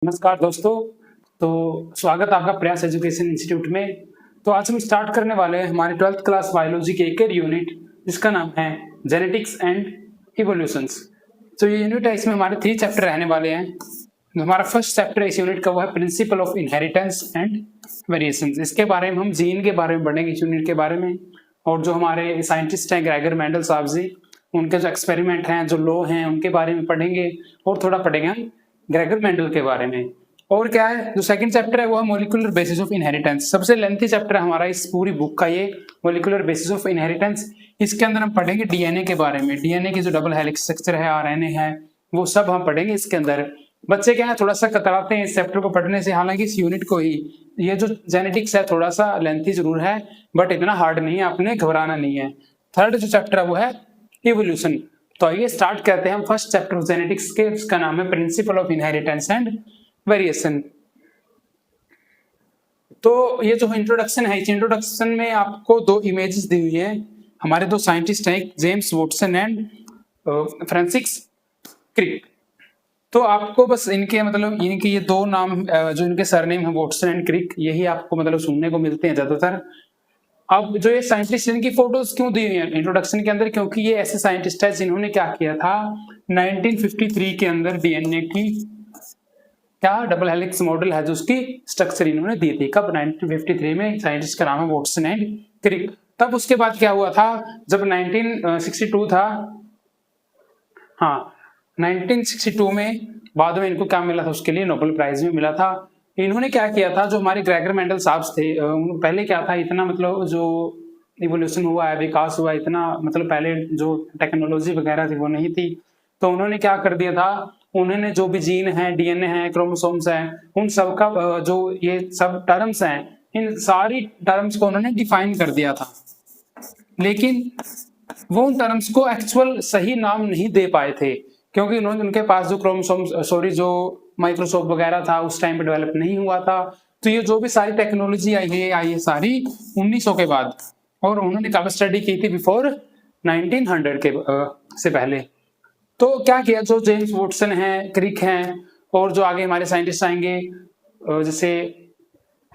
नमस्कार दोस्तों। तो स्वागत आपका प्रयास एजुकेशन इंस्टीट्यूट में। तो आज हम स्टार्ट करने वाले हैं हमारे 12th क्लास बायोलॉजी के एक और यूनिट जिसका नाम है जेनेटिक्स एंड इवोल्यूशंस। तो ये यूनिट है, इसमें हमारे 3 चैप्टर रहने वाले हैं। हमारा फर्स्ट चैप्टर इस यूनिट का वो है principle of inheritance and variations. इसके बारे में हम जीन के बारे में पढ़ेंगे इस यूनिट के बारे में, और जो हमारे साइंटिस्ट हैं ग्रेगर मेंडल साहब जी, उनके जो एक्सपेरिमेंट हैं, जो लॉ हैं, उनके बारे में पढ़ेंगे और थोड़ा पढ़ेंगे हम ग्रेगर मेंडल के बारे में। और क्या है, जो सेकंड चैप्टर है वो है मॉलिक्यूलर बेसिस ऑफ इनहेरिटेंस। सबसे लेंथी चैप्टर है हमारा इस पूरी बुक का ये मॉलिक्यूलर बेसिस ऑफ इनहेरिटेंस। इसके अंदर हम पढ़ेंगे डीएनए के बारे में, डीएनए की जो डबल हेलिक्स स्ट्रक्चर है, आरएनए है, वो सब हम पढ़ेंगे इसके अंदर। बच्चे क्या है, थोड़ा सा कतराते हैं इस चैप्टर को पढ़ने से, हालांकि इस यूनिट को ही, ये जो जेनेटिक्स है थोड़ा सा लेंथी जरूर है बट इतना हार्ड नहीं है, आपने घबराना नहीं है। थर्ड जो चैप्टर है वो है इवोल्यूशन। तो आइए स्टार्ट करते हैं हम फर्स्ट चैप्टर ऑफ जेनेटिक्स के, उसका नाम है principle of inheritance and variation. तो ये जो इंट्रोडक्शन है, इस इंट्रोडक्शन में आपको 2 इमेजेस दी हुई है। हमारे 2 साइंटिस्ट हैं, James Watson and Francis Crick. तो आपको बस इनके मतलब इनके ये 2 नाम, जो इनके सरनेम है वॉटसन एंड क्रिक, यही आपको मतलब सुनने को मिलते हैं ज्यादातर। अब जो ये साइंटिस्ट, इनकी फोटोज क्यों दी हुई है इंट्रोडक्शन के अंदर, क्योंकि ये ऐसे साइंटिस्ट है जिन्होंने क्या किया था 1953 के अंदर डीएनए की क्या डबल हेलिक्स मॉडल है जो उसकी स्ट्रक्चर इन्होंने दी थी। कब? 1953 में। साइंटिस्ट का नाम है वॉटसन एंड क्रिक। तब उसके बाद क्या हुआ था, जब 1962 था, हाँ 1962 में बाद में इनको क्या मिला था, उसके लिए नोबेल प्राइज भी मिला था। इन्होंने क्या किया था, जो हमारे ग्रेगर मेंडल साहब थे, पहले क्या था, इतना मतलब जो इवोल्यूशन हुआ है, विकास हुआ, इतना मतलब पहले जो टेक्नोलॉजी वगैरह थी वो नहीं थी। तो उन्होंने क्या कर दिया था, उन्होंने जो भी जीन है, डीएनए है, क्रोमोसोम्स हैं, उन सब का जो ये सब टर्म्स हैं, इन सारी टर्म्स को उन्होंने डिफाइन कर दिया था। लेकिन वो उन टर्म्स को एक्चुअल सही नाम नहीं दे पाए थे, क्योंकि उन्होंने उनके पास जो जो माइक्रोसॉफ्ट वगैरह था उस टाइम पे डेवलप नहीं हुआ था। तो ये जो भी सारी टेक्नोलॉजी आई है सारी 1900 के बाद, और उन्होंने काफी स्टडी की थी बिफोर 1900 के से पहले। तो क्या किया, जो जेम्स वॉटसन है, क्रिक हैं, और जो आगे हमारे साइंटिस्ट आएंगे जैसे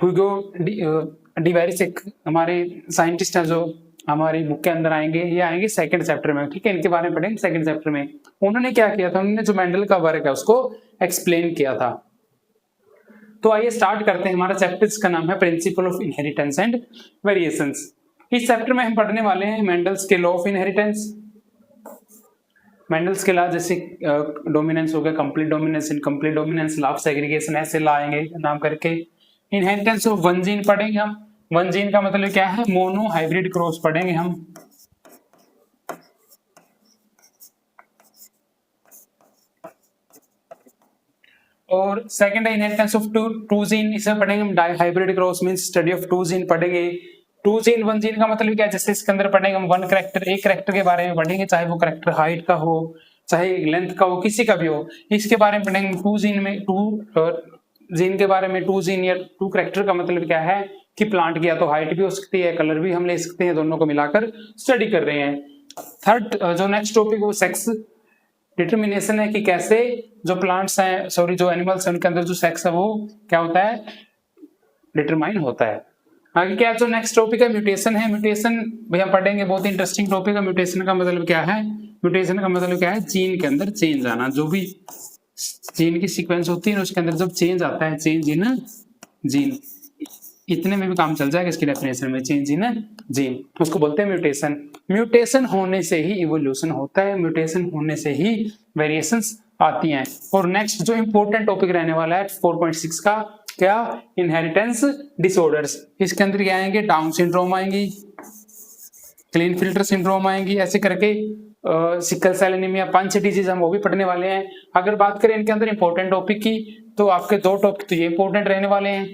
ह्यूगो डिवेरिस, एक हमारे साइंटिस्ट हैं जो हमारी बुक के अंदर आएंगे, ये आएंगे सेकंड चैप्टर में, ठीक है, इनके बारे में पढ़ेंगे सेकंड चैप्टर में। उन्होंने क्या किया था, उन्होंने जो मेंडल का वर्क है उसको एक्सप्लेन किया था। तो आइए स्टार्ट करते हैं। हमारा चैप्टर का नाम है principle of inheritance and variations. इस चैप्टर में हम पढ़ने वाले हैं मेंडल्स के लॉ ऑफ इनहेरिटेंस। मेंडल्स के लॉ जैसे डोमिनेंस हो गया, complete dominance, incomplete dominance, law of segregation, ऐसे लाएंगे नाम करके। इनहेरिटेंस ऑफ वन जीन पढ़ेंगे हम। वन जीन का मतलब क्या है, मोनो हाइब्रिड क्रॉस पढ़ेंगे हम। और सेकंड है इनहेरिटेंस ऑफ टू जीन, इसे पढ़ेंगे हम। Dihybrid cross means study of two gene पढ़ेंगे। टू जीन वन जीन का मतलब क्या है, जैसे इसके अंदर पढ़ेंगे हम वन कैरेक्टर, एक कैरेक्टर के बारे में पढ़ेंगे, चाहे वो कैरेक्टर हाइट का हो, चाहे लेंथ का हो, किसी का भी हो, इसके बारे में पढ़ेंगे। टू जीन में टू जीन के बारे में, टू जीन या टू कैरेक्टर का मतलब क्या है कि प्लांट की या तो हाइट भी हो सकती है, कलर भी हम ले सकते हैं, दोनों को मिलाकर स्टडी कर रहे हैं। थर्ड जो नेक्स्ट टॉपिक वो सेक्स डिटर्मिनेशन है, कि कैसे जो प्लांट्स हैं, सॉरी जो एनिमल्स हैं, उनके अंदर जो सेक्स है वो क्या होता है, डिटरमाइन होता है। आगे क्या जो नेक्स्ट टॉपिक है म्यूटेशन है। म्यूटेशन भाई हम पढ़ेंगे, बहुत इंटरेस्टिंग टॉपिक है। म्यूटेशन का मतलब क्या है, म्यूटेशन का मतलब क्या है, जीन के अंदर चेंज आना। जो भी जीन की सीक्वेंस होती है उसके अंदर जब चेंज आता है, चेंज इन जीन, इतने में भी काम चल जाएगा इसकी डेफिनेशन में, चेंज इन जीन, उसको बोलते हैं म्यूटेशन। म्यूटेशन होने से ही इवोल्यूशन होता है, म्यूटेशन होने से ही वेरिएशंस आती हैं। और नेक्स्ट जो इंपॉर्टेंट टॉपिक रहने वाला है 4.6 का, क्या, इनहेरिटेंस डिसऑर्डर्स। इसके अंदर क्या आएंगे, डाउन सिंड्रोम आएंगी, क्लीन फिल्टर सिंड्रोम आएंगी, ऐसे करके सिकल सेल एनीमिया, 5 डिजीज हम वो भी पढ़ने वाले हैं। अगर बात करें इनके अंदर इंपॉर्टेंट टॉपिक की, तो आपके 2 टॉपिक तो ये इंपॉर्टेंट रहने वाले हैं,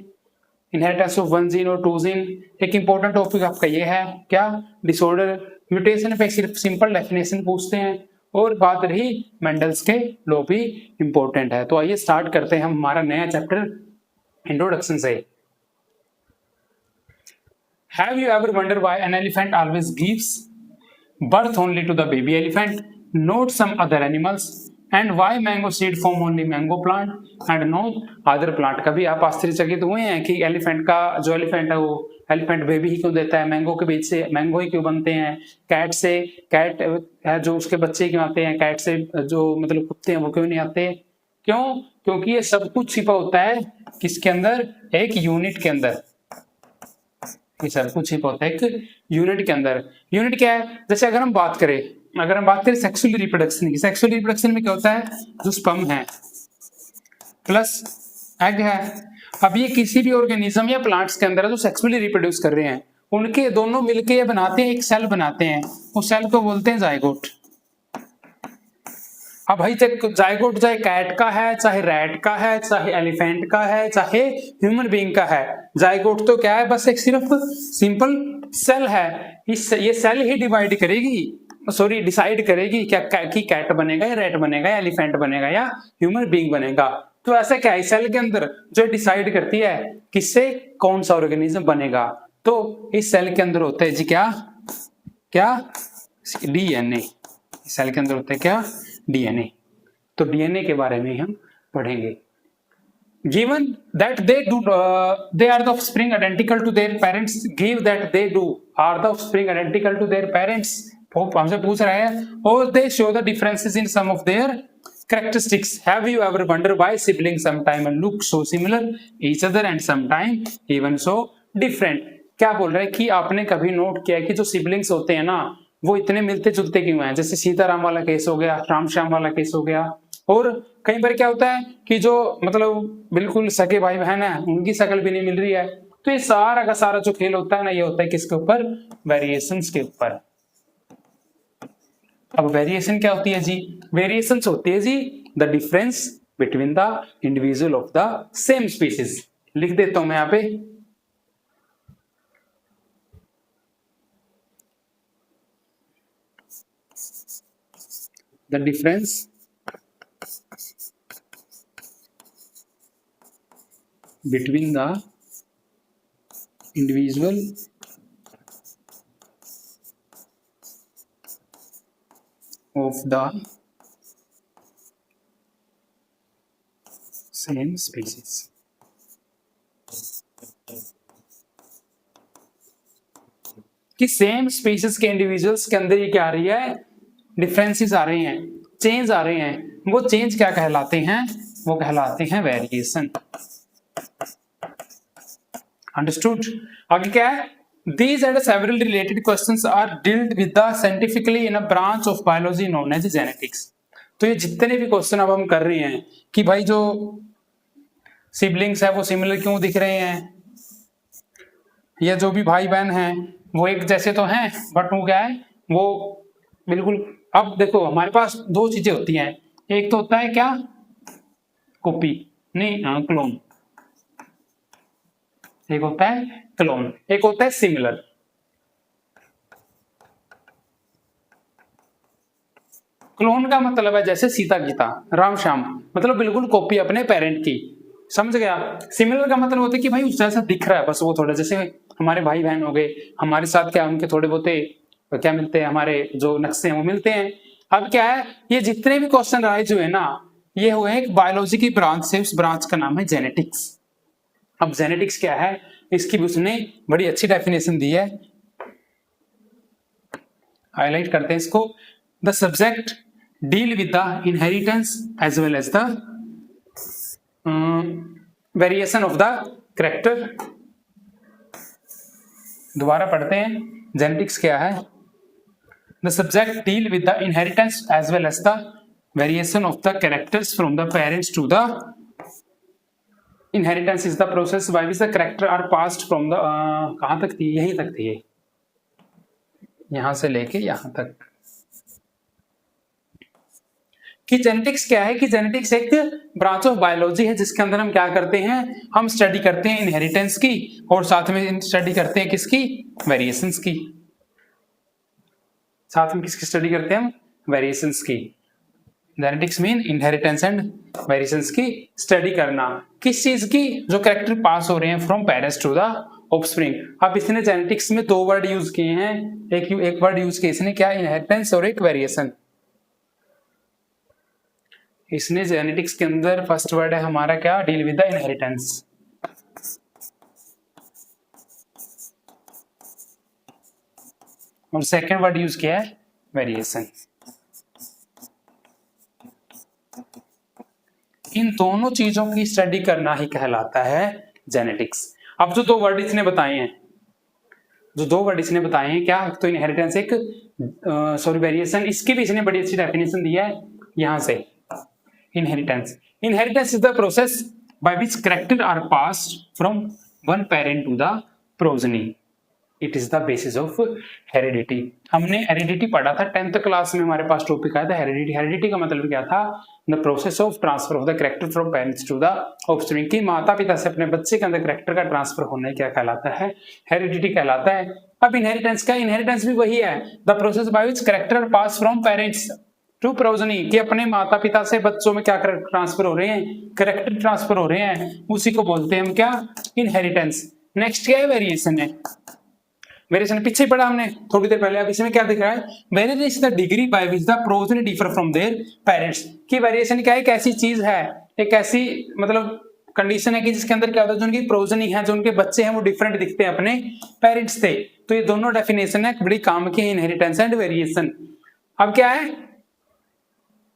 इनहेरिटेंस ऑफ वन जीन और टू जीन। एक इंपॉर्टेंट टॉपिक आपका ये है क्या, डिसऑर्डर। म्यूटेशन पे सिर्फ सिंपल डेफिनेशन पूछते हैं, और बात रही मेंडल्स के लॉ भी इंपॉर्टेंट है। तो आइए स्टार्ट करते हैं हम हमारा नया चैप्टर इंट्रोडक्शन से। Have you ever wondered why an elephant always gives birth only to the baby elephant, not some other animals? And why mango seed form only mango plant and no other plant. कभी आप आश्चर्यचकित हुए हैं कि elephant का जो elephant है वो एलिफेंट बेबी ही क्यों देता है, मैंगो के बीज से मैंगो ही क्यों बनते हैं, कैट से कैट है जो उसके बच्चे क्यों आते हैं, कैट से जो मतलब कुत्ते हैं वो क्यों नहीं आते, क्यों? क्योंकि ये सब कुछ छिपा होता है किसके अंदर, एक यूनिट के अंदर। ये सब कुछ छिपा होता है एक यूनिट के अंदर। यूनिट क्या है? जैसे अगर हम बात करें सेक्सुअल रिप्रोडक्शन की, सेक्सुअल रिप्रोडक्शन में क्या होता है, जो स्पर्म है प्लस एग है। अब ये किसी भी ऑर्गेनिज्म या प्लांट्स के अंदर है जो सेक्सुअली रिप्रोड्यूस कर रहे हैं, उनके दोनों मिलके ये बनाते हैं एक सेल बनाते हैं, उस सेल को बोलते हैं जाइगोट। अब भाई जाइगोट चाहे कैट का है, चाहे रैट का है, चाहे एलिफेंट का है, चाहे ह्यूमन बीइंग का है, जाइगोट तो क्या है, बस एक सिर्फ सिंपल सेल है। ये सेल ही डिसाइड करेगी क्या कि कैट बनेगा या रैट बनेगा या एलिफेंट बनेगा या ह्यूमन बीइंग बनेगा। तो ऐसा क्या है सेल के अंदर जो डिसाइड करती है किससे कौन सा ऑर्गेनिज्म बनेगा, तो इस सेल के अंदर होता है जी क्या डीएनए। सेल के अंदर होता है क्या, डीएनए। तो डीएनए के बारे में हम पढ़ेंगे। Given that they are the offspring identical to their parents, give that they are the offspring identical to their parents, हमसे पूछ रहा है, or they show the differences in some of their characteristics. Have you ever wondered why siblings sometimes look so similar each other and sometimes even so different? क्या बोल रहा है कि आपने कभी नोट किया है कि जो सिबलिंग्स होते हैं ना वो इतने मिलते जुलते क्यों हैं? जैसे सीताराम वाला केस हो गया, राम श्याम वाला केस हो गया, और कई बार क्या होता है कि जो मतलब बिल्कुल सगे भाई बहन है उनकी शक्ल भी नहीं मिल रही है। तो ये सारा का सारा जो खेल होता है ना, ये होता है किसके ऊपर, वेरिएशंस के ऊपर। अब वेरिएशन क्या होती है जी, वेरिएशंस होती है जी the difference between the individual of the same species. लिख देता हूं मैं यहाँ पे, the difference between the individual of the same species। कि सेम स्पीशीज के इंडिविजुअल्स के अंदर ये क्या आ रही है, डिफरेंसेस आ रहे हैं, चेंज आ रहे हैं। वो चेंज क्या कहलाते हैं, वो कहलाते हैं वेरिएशन। अंडरस्टूड? आगे क्या है, these and several related questions are dealt with the scientifically in a branch of biology known as genetics। तो ये जितने भी क्वेश्चन अब हम कर रहे हैं कि भाई जो सिबलिंग्स है वो सिमिलर क्यों दिख रहे हैं, या जो भी भाई बहन हैं वो एक जैसे तो हैं बट वो क्या है, वो बिल्कुल। अब देखो हमारे पास दो चीजें होती हैं, एक तो होता है क्या, कॉपी नहीं क्लोन, एक होता है क्लोन, एक होता है सिमिलर। क्लोन का मतलब है जैसे सीता गीता, राम श्याम, मतलब बिल्कुल कॉपी अपने पेरेंट की, समझ गया। सिमिलर का मतलब होता है कि भाई उस जैसा दिख रहा है, बस वो थोड़ा, जैसे हमारे भाई बहन हो गए, हमारे साथ क्या उनके थोड़े बहुते क्या मिलते हैं, हमारे जो नक्शे हैं वो मिलते हैं। अब क्या है, ये जितने भी क्वेश्चन राइज हुए ना, ये हुए एक बायोलॉजी की ब्रांच से, उस ब्रांच का नाम है जेनेटिक्स। अब जेनेटिक्स क्या है, इसकी भी उसने बड़ी अच्छी डेफिनेशन दी है, हाईलाइट करते हैं इसको। The subject deal with the inheritance as well as the variation of the character. दोबारा पढ़ते हैं, जेनेटिक्स क्या है, the subject deal with the inheritance as well as the variation of the characters from the parents to the inheritance is the process by which the character are passed from the कहां तक थी, यहीं तक थी, यहां से लेके यहां तक। कि जेनेटिक्स क्या है, कि जेनेटिक्स एक ब्रांच ऑफ बायोलॉजी है जिसके अंदर हम क्या करते हैं, हम स्टडी करते हैं इनहेरिटेंस की और साथ में स्टडी करते हैं किसकी, वेरिएशंस की। साथ में किसकी स्टडी करते हैं हम, वेरिएशंस की। Genetics mean inheritance and variations की स्टडी करना, किस चीज की, जो कैरेक्टर पास हो रहे हैं from parents to the offspring. अब इसने जेनेटिक्स में दो वर्ड यूज किए हैं, एक वर्ड यूज किया इसने क्या, इनहेरिटेंस और एक वेरिएशन। इसने जेनेटिक्स के अंदर फर्स्ट वर्ड है हमारा क्या, डील विद द इनहेरिटेंस। और सेकंड वर्ड यूज किया है वेरिएशन। इन दोनों चीजों की स्टडी करना ही कहलाता है जेनेटिक्स। अब जो दो वर्ड इसने बताए हैं, क्या, एक तो इनहेरिटेंस, एक वेरिएशन, इसकी भी इसने बड़ी अच्छी डेफिनेशन दी है यहां से। Inheritance is the process by which character are passed from one parent to the progeny. It is the basis of heredity. हमने हेरिडिटी पढ़ा था 10th क्लास में, हमारे पास टॉपिक आया था हेरिडिटी। हेरिडिटी का मतलब क्या था, the process of transfer of the character from parents to the offspring, कि माता पिता से अपने बच्चे के अंदर कैरेक्टर का ट्रांसफर होना क्या कहलाता है, हेरिडिटी कहलाता है। अब इनहेरिटेंस भी वही है, the process by which character pass from parents to progeny, कि अपने माता पिता से बच्चों में क्या ट्रांसफर हो रहे हैं, कैरेक्टर ट्रांसफर हो रहे हैं, उसी को बोलते हैं हम क्या, इनहेरिटेंस। नेक्स्ट क्या है, वेरिएशन है। वेरिएशन पीछे पढ़ा हमने थोड़ी देर पहले। अब इसमें क्या दिख रहा है, variation is the degree by which the progeny differ from their parents. कि वेरिएशन क्या है, एक ऐसी चीज है, एक ऐसी मतलब कंडीशन है कि जिसके अंदर क्या होता है, जो उनकी प्रोजनी है, जो उनके बच्चे हैं, वो डिफरेंट दिखते हैं अपने पेरेंट्स से। तो ये दोनों डेफिनेशन है बड़ी काम की, इनहेरिटेंस एंड वेरिएशन। अब क्या है,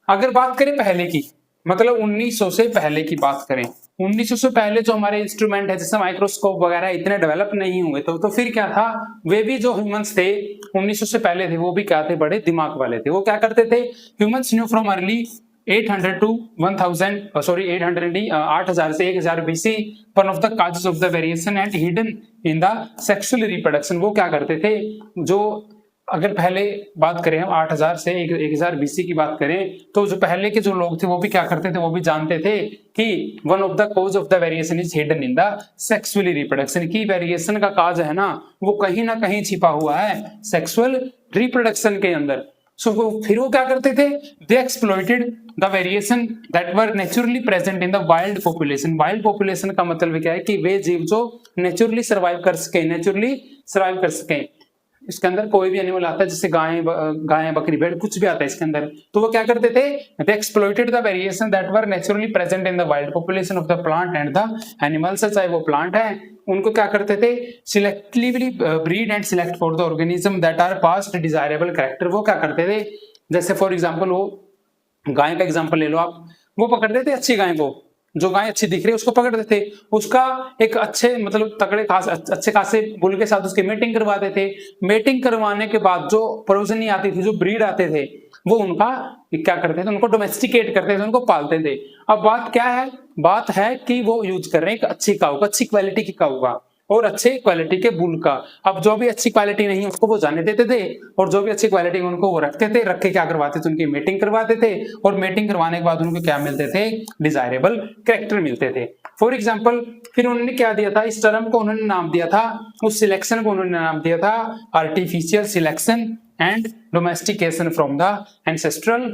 अगर बात करें पहले की, मतलब 1900 से पहले की बात करें, 1900 से पहले जो हमारे इंस्ट्रूमेंट है जैसे माइक्रोस्कोप वगैरह इतने डेवलप नहीं हुए तो फिर क्या था, वे भी जो ह्यूमंस थे 1900 से पहले थे, वो भी क्या थे, बड़े दिमाग वाले थे। वो क्या करते थे, humans new from early 800 to 1000 sorry 8000 से 1000 BC one of the causes of the variation and hidden in the sexual reproduction. वो क्या करते थे, जो अगर पहले बात करें हम 8000 से 1000 BC की बात करें, तो जो पहले के जो लोग थे वो भी क्या करते थे, वो भी जानते थे कि one of the cause of the variation is hidden in the sexual reproduction, की वेरिएशन का काज है ना वो कहीं ना कहीं छिपा हुआ है सेक्सुअल रिप्रोडक्शन के अंदर। सो फिर वो क्या करते थे, they exploited the variation that were naturally present in the wild population. Wild population का मतलब क्या है कि वे जीव जो नेचुरली सर्वाइव कर सके, इसके अंदर कोई भी एनिमल आता है, जैसे गाय बकरी भेड़ कुछ भी आता है इसके अंदर, तो वो क्या करते थे, they exploited the variation that were naturally present in the wild population of the plant and the animals. चाहे वो प्लांट है, उनको क्या करते थे, selectively breed and select for the organism that are past desirable character. वो क्या करते थे, जैसे फॉर एग्जाम्पल वो गाय का एग्जाम्पल ले लो आप, वो पकड़ते थे अच्छी गाय को, जो गाय अच्छी दिख रही है उसको पकड़ते थे, उसका एक अच्छे मतलब तगड़े खास अच्छे खासे बुल के साथ उसकी मीटिंग करवाते थे। मीटिंग करवाने के बाद जो प्रोजनी आती थी, जो ब्रीड आते थे, वो उनका क्या करते थे, उनको डोमेस्टिकेट करते थे, उनको पालते थे। अब बात क्या है, बात है कि वो यूज कर रहे हैं एक अच्छी काऊ का, अच्छी क्वालिटी की काऊ का और अच्छे क्वालिटी के बुल का। अब जो भी अच्छी क्वालिटी नहीं उसको वो जाने देते थे, और जो भी अच्छी क्वालिटी उनको वो रखते थे, रख के क्या करवाते थे, उनकी मीटिंग करवाते थे, और मीटिंग करवाने के बाद उनको क्या मिलते थे, डिजायरेबल कैरेक्टर मिलते थे। फॉर एग्जाम्पल फिर उन्होंने क्या दिया था, इस टर्म को उन्होंने नाम दिया था, उस सिलेक्शन को उन्होंने नाम दिया था artificial selection and domestication from the ancestral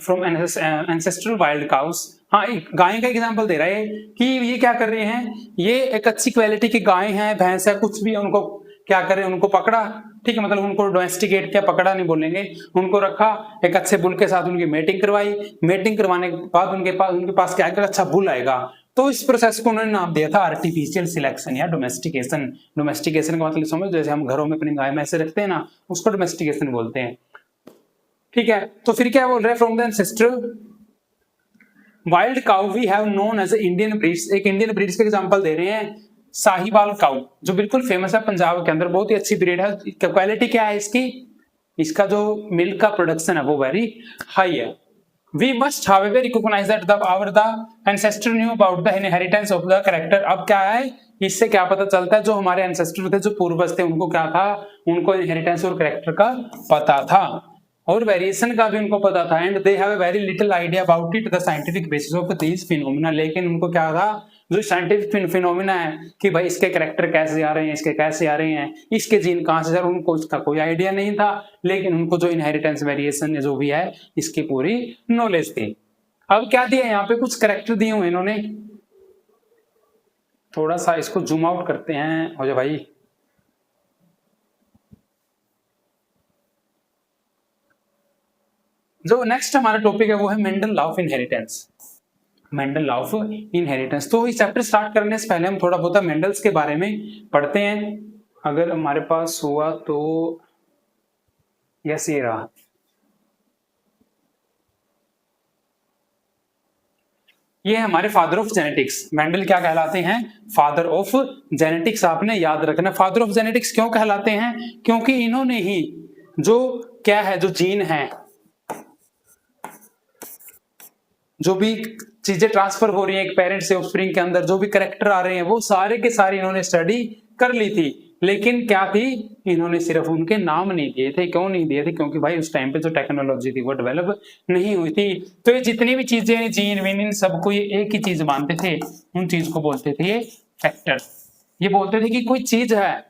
from ancestral wild cows. हाँ, एक गाय का एग्जांपल दे रहा है कि ये क्या कर रहे हैं, ये एक अच्छी क्वालिटी की गाय है, भैंस है, कुछ भी, उनको क्या करे, उनको पकड़ा, ठीक है, मतलब उनको डोमेस्टिकेट किया, पकड़ा नहीं बोलेंगे, उनको रखा, एक अच्छे बुल के साथ उनकी मीटिंग करवाई, मीटिंग करवाने के बाद उनके पास क्या आएगा, अच्छा बुल आएगा। तो इस प्रोसेस को उन्होंने नाम दिया था आर्टिफिशियल सिलेक्शन या डोमेस्टिकेशन। डोमेस्टिकेशन का मतलब समझ, जैसे हम घरों में अपनी गाय भैंसे रखते हैं ना, उसको डोमेस्टिकेशन बोलते हैं, ठीक है। तो फिर क्या बोल रहे हैं, from the ancestral wild cow we have known as Indian breeds. एक इंडियन ब्रीड्स के एग्जांपल दे रहे हैं, साहिवाल काउ जो बिल्कुल फेमस है पंजाब के अंदर, बहुत ही अच्छी ब्रीड है। क्वालिटी क्या है इसकी, इसका जो मिल्क का प्रोडक्शन है वो वेरी हाई है। We must however recognise that our the ancestor knew about the inheritance of the character. अब क्या है, इससे क्या पता चलता है, जो हमारे एंसेस्टर थे, जो पूर्वज थे, उनको क्या था, उनको इनहेरिटेंस और कैरेक्टर का पता था और वेरिएशन का भी उनको पता था। And they have a very little idea about it the scientific basis of this phenomena. लेकिन उनको क्या था, जो साइंटिफिक फिनोमेना है कि भाई इसके कैरेक्टर कैसे आ रहे हैं, इसके कैसे आ रहे हैं, इसके जीन कहां से, उनको इसका कोई आइडिया नहीं था। लेकिन उनको जो इनहेरिटेंस वेरिएशन जो भी है इसकी पूरी नॉलेज थी। अब क्या दिया, यहाँ पे कुछ कैरेक्टर दिए हुए इन्होंने, थोड़ा सा इसको जूम आउट करते हैं हो जाए भाई। जो नेक्स्ट हमारा टॉपिक है वो है Mendel law of inheritance. Mendel law of inheritance. तो इस चैप्टर स्टार्ट करने से पहले हम थोड़ा बहुत मेंडल्स के बारे में पढ़ते हैं, अगर हमारे पास हुआ तो। यस, ये रहा। ये है हमारे फादर ऑफ जेनेटिक्स। मेंडल क्या कहलाते हैं? Father of genetics. आपने याद रखना, फादर ऑफ जेनेटिक्स क्यों कहलाते हैं? क्योंकि इन्होंने ही जो क्या है, जो जीन है, जो भी चीजें ट्रांसफर हो रही है एक पेरेंट से ऑफस्प्रिंग के अंदर, जो भी करेक्टर आ रहे हैं, वो सारे के सारे इन्होंने स्टडी कर ली थी। लेकिन क्या थी, इन्होंने सिर्फ उनके नाम नहीं दिए थे। क्यों नहीं दिए थे? क्योंकि भाई उस टाइम पे जो टेक्नोलॉजी थी वो डेवलप नहीं हुई थी। तो ये जितनी भी चीजें, जीन वीन, इन सबको ये एक ही चीज मानते थे, उन चीज को बोलते थे ये फैक्टर। ये बोलते थे कि कोई चीज है,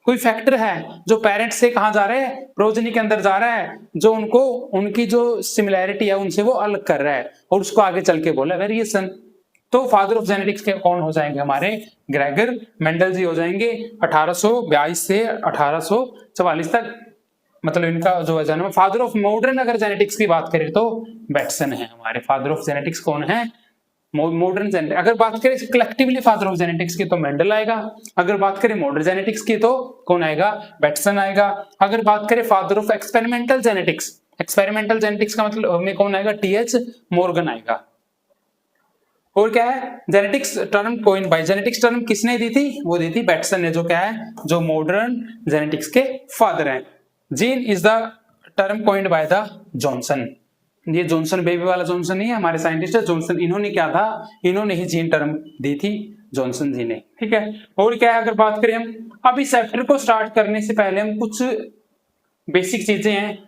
कोई फैक्टर है जो पेरेंट्स से कहां जा रहा है, प्रोजनी के अंदर जा रहा है, जो उनको, उनकी जो सिमिलैरिटी है उनसे वो अलग कर रहा है, और उसको आगे चल के बोला वेरिएशन। तो फादर ऑफ जेनेटिक्स के कौन हो जाएंगे? हमारे ग्रेगर मेंडल जी हो जाएंगे। 1822 से 1844 तक, मतलब इनका जो है जन्म। फादर ऑफ मॉडर्न अगर जेनेटिक्स की बात करें तो बैटसन है हमारे फादर ऑफ जेनेटिक्स। कौन है? Modern genetics. अगर बात करें कलेक्टिवली फादर ऑफ जेनेटिक्स की तो मेंडल आएगा। अगर बात करें मॉडर्न जेनेटिक्स की तो कौन आएगा? बैटसन आएगा। अगर बात करें father of experimental genetics, experimental genetics का मतलब में कौन आएगा? टीएच मॉर्गन आएगा। और क्या है, genetics term coin by, genetics term किसने दी थी? वो दी थी बैटसन ने, जो क्या है, जो मॉडर्न जेनेटिक्स के फादर हैं। Gene is the term coined by the Johnson. ये जॉनसन बेबी वाला जॉनसन नहीं है, हमारे साइंटिस्ट है जॉनसन। इन्होंने क्या था, इन्होंने ही जीन टर्म दी थी, जॉनसन जी ने। ठीक है। और क्या है, अगर बात करें हम अब इस चैप्टर को स्टार्ट करने से पहले, हम कुछ बेसिक चीजें हैं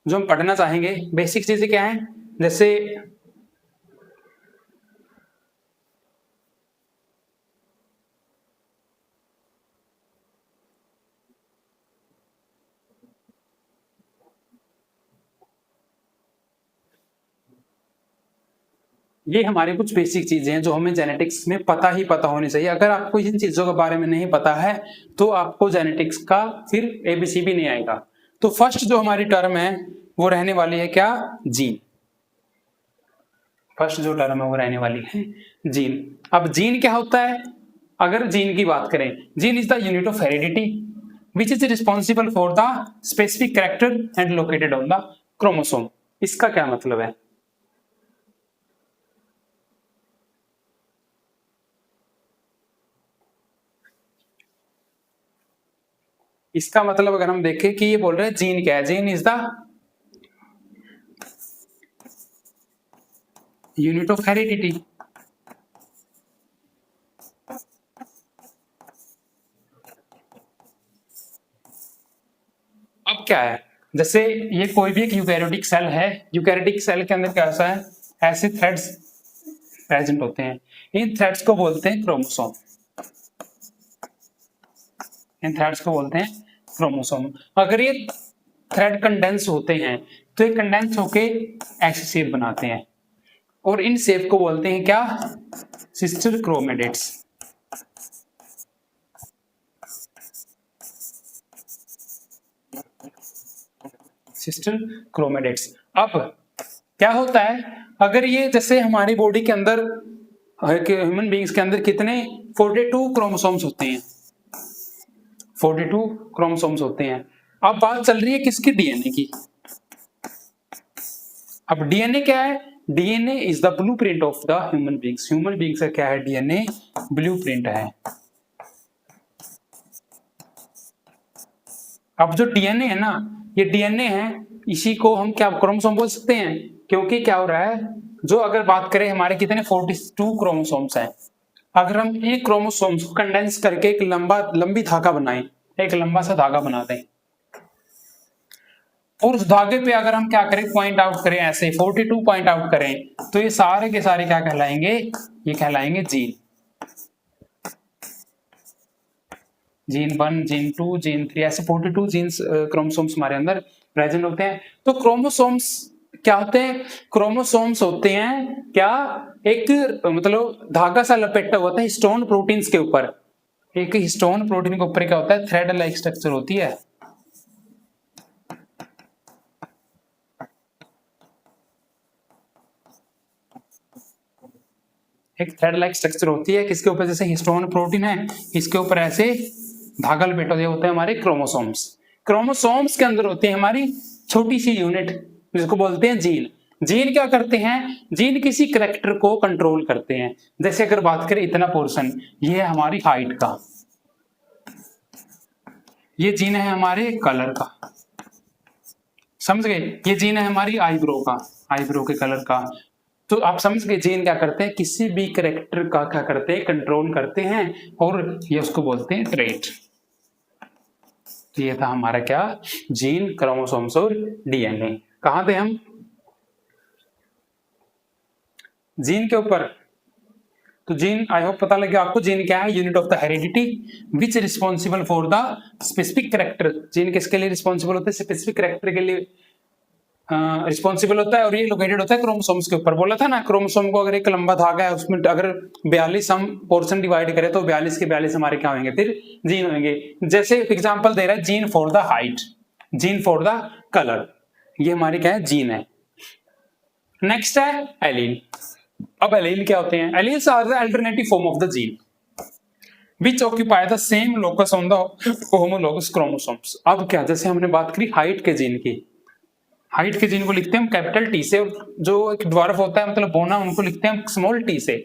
जो हम पढ़ना चाहेंगे। बेसिक चीजें क्या है? जैसे ये हमारे कुछ बेसिक चीजें हैं जो हमें जेनेटिक्स में पता ही पता होनी चाहिए। अगर आपको इन चीजों के बारे में नहीं पता है तो आपको जेनेटिक्स का फिर एबीसी भी नहीं आएगा। तो फर्स्ट जो हमारी टर्म है वो रहने वाली है क्या? जीन। फर्स्ट जो टर्म है वो रहने वाली है जीन। अब जीन क्या होता है? अगर जीन की बात करें, gene is the unit of heredity which is responsible for the specific character and located on the chromosome. इसका क्या मतलब है? इसका मतलब अगर हम देखें कि ये बोल रहे हैं जीन क्या है, gene is the unit of heredity. अब क्या है, जैसे ये कोई भी एक यूकैरियोटिक सेल है, यूकैरियोटिक सेल के अंदर कैसा है, ऐसे थ्रेड्स प्रेजेंट होते हैं। इन थ्रेड्स को बोलते हैं क्रोमोसोम। इन थ्रेड्स को बोलते हैं क्रोमोसोम। अगर ये थ्रेड कंडेंस होते हैं तो ये कंडेंस होके ऐसे शेप बनाते हैं, और इन शेप को बोलते हैं क्या? Sister chromatids. Sister chromatids. अब क्या होता है, अगर ये जैसे हमारी बॉडी के अंदर, ह्यूमन बीइंग्स के अंदर कितने 42 क्रोमोसोम्स होते हैं, 42 क्रोमोसोम्स होते हैं। अब बात चल रही है किसकी? डीएनए की। अब डीएनए क्या है? DNA is the blueprint of the human beings. Human beings का क्या है? डीएनए ब्लूप्रिंट है। अब जो डीएनए है ना, ये डीएनए है, इसी को हम क्या क्रोमोसोम बोल सकते हैं? क्योंकि क्या हो रहा है, जो अगर बात करें हमारे कितने 42 क्रोमोसोम्स हैं, अगर हम इन क्रोमोसोम्स को कंडेंस करके एक लंबी धागा बनाएं, एक लंबा सा धागा बना दें, और उस धागे पे अगर हम क्या करें, पॉइंट आउट करें, ऐसे 42 पॉइंट आउट करें, तो ये सारे के सारे क्या कहलाएंगे? ये कहलाएंगे जीन। जीन 1, जीन 2, जीन 3, ऐसे 42 जीन्स क्रोमोसोम्स हमारे अंदर प्रेजेंट होते हैं। तो क्रोमोसोम्स क्या होते हैं? क्रोमोसोम्स होते हैं क्या? एक मतलब धागा सा लपेटा होता है हिस्टोन प्रोटीन्स के ऊपर। एक हिस्टोन प्रोटीन के ऊपर क्या होता है? थ्रेड लाइक स्ट्रक्चर होती है। एक थ्रेड लाइक स्ट्रक्चर होती है, किसके ऊपर, जैसे हिस्टोन प्रोटीन है, इसके ऊपर ऐसे धागा लपेटा दिया होता है हमारे क्रोमोसोम्स। क्रोमोसोम्स के अंदर होती है हमारी छोटी सी यूनिट जिसको बोलते हैं जीन। जीन क्या करते हैं, जीन किसी करैक्टर को कंट्रोल करते हैं। जैसे अगर बात करें इतना पोर्शन, ये है हमारी हाइट का, ये जीन है हमारे कलर का, समझ गए, ये जीन है हमारी आईब्रो का, आईब्रो के कलर का। तो आप समझ गए जीन क्या करते हैं, किसी भी करैक्टर का क्या करते हैं, कंट्रोल करते हैं, और ये उसको बोलते हैं ट्रेट। तो ये था हमारा क्या, जीन, क्रोमोसोम्स और डीएनए। कहां थे हम, जीन के ऊपर। तो जीन, आई होप पता लगे आपको, जीन क्या है, unit of the heredity which responsible for the specific character. Gene किसके लिए रिस्पॉन्सिबल होते हैं, स्पेसिफिक कैरेक्टर के लिए रिस्पॉन्सिबल होता है, और ये लोकेटेड होता है क्रोमोसोम्स के ऊपर। बोला था ना, क्रोमोसोम को अगर एक लंबा धागा है, उसमें अगर 42 हम पोर्शन डिवाइड करें तो 42 के 42 हमारे क्या होंगे, फिर जीन होंगे। जैसे एग्जांपल दे रहा है, gene for the height, gene for the colour, ये हमारी क्या है, जीन है। नेक्स्ट है एलील। अब एलील क्या होते हैं, alleles are the alternative form of the gene which occupy the same locus on the homologous chromosomes. अब क्या, जैसे हमने बात करी हाइट के जीन की, हाइट के जीन को लिखते हैं हम कैपिटल टी से, जो एक ड्वार्फ होता है मतलब बोना, उनको लिखते हैं हम स्मॉल टी से।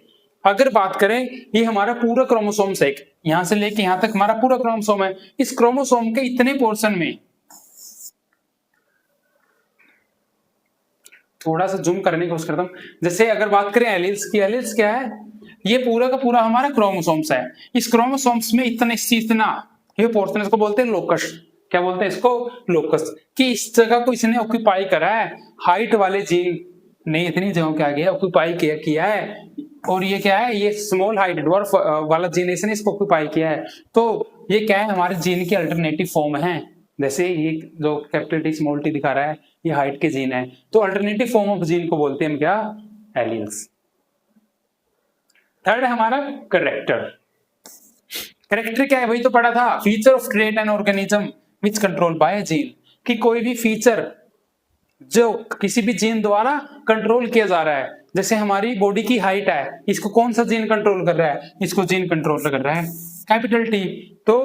अगर बात करें, ये हमारा पूरा क्रोमोसोम्स है, यहां से लेके यहां तक हमारा पूरा क्रोमोसोम है। इस क्रोमोसोम के इतने पोर्शन में, थोड़ा सा जूम करने की कोशिश करता हूं, जैसे अगर बात करें एलील्स की, एलील्स क्या है, ये पूरा का पूरा हमारा क्रोमोसोम्स है। इस क्रोमोसोम्स में इतना ये पोर्शन, इसको बोलते हैं लोकस। क्या बोलते हैं इसको, लोकस। कि इस जगह को इसने ऑक्यूपाई करा है, हाइट वाले जीन ने इतनी जगह क्या किया, ऑक्यूपाई किया है। और ये क्या है, ये स्मॉल हाइट ड्वार्फ वाला जीन इसने इसको ऑक्यूपाई किया है। तो ये क्या है, हमारे जीन की अल्टरनेटिव फॉर्म है। जैसे ये जो कैपिटल टी स्मॉल टी दिखा रहा है, ये हाइट के जीन है। तो अल्टरनेटिव फॉर्म ऑफ जीन को बोलते हैं हम क्या, एलील्स। थर्ड है हमारा करेक्टर। करेक्टर क्या है, वही तो पढ़ा था, feature of trait and organism which control by gene. कि कोई भी फीचर जो किसी भी जीन द्वारा कंट्रोल किया जा रहा है। जैसे हमारी बॉडी की हाइट है, इसको कौन सा जीन कंट्रोल कर रहा है, इसको जीन कंट्रोल कर रहा है कैपिटल टी। तो